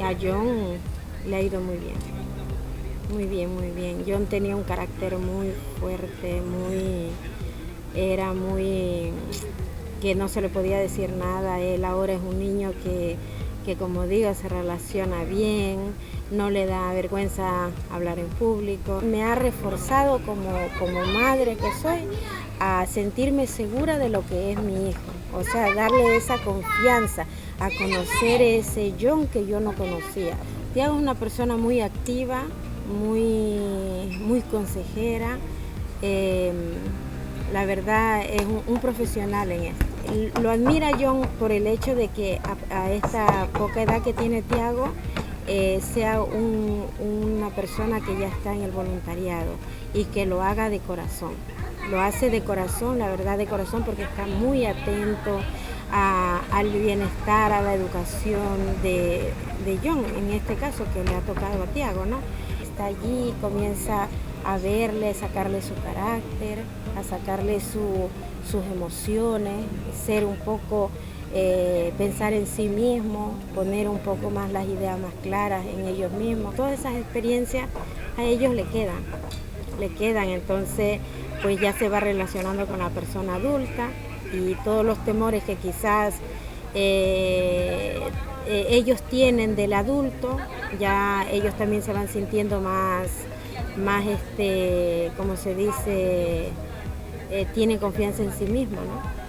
A John le ha ido muy bien, muy bien, muy bien. John tenía un carácter muy fuerte, era muy, que no se le podía decir nada. Él ahora es un niño que como digo, se relaciona bien, no le da vergüenza hablar en público. Me ha reforzado como madre que soy a sentirme segura de lo que es mi hijo. O sea, darle esa confianza, a conocer ese John que yo no conocía. Tiago es una persona muy activa, muy consejera. Eh, la verdad es un profesional en esto. Lo admira John por el hecho de que a esta poca edad que tiene Tiago, sea una persona que ya está en el voluntariado y que lo haga de corazón. Lo hace de corazón, la verdad de corazón, porque está muy atento al bienestar, a la educación de John, en este caso que le ha tocado a Tiago, ¿no? Está allí, comienza a verle, sacarle su carácter, a sacarle sus emociones, ser un poco, pensar en sí mismo, poner un poco más las ideas más claras en ellos mismos. Todas esas experiencias a ellos le quedan, entonces pues ya se va relacionando con la persona adulta y todos los temores que quizás ellos tienen del adulto, ya ellos también se van sintiendo más como se dice, tienen confianza en sí mismos, ¿no?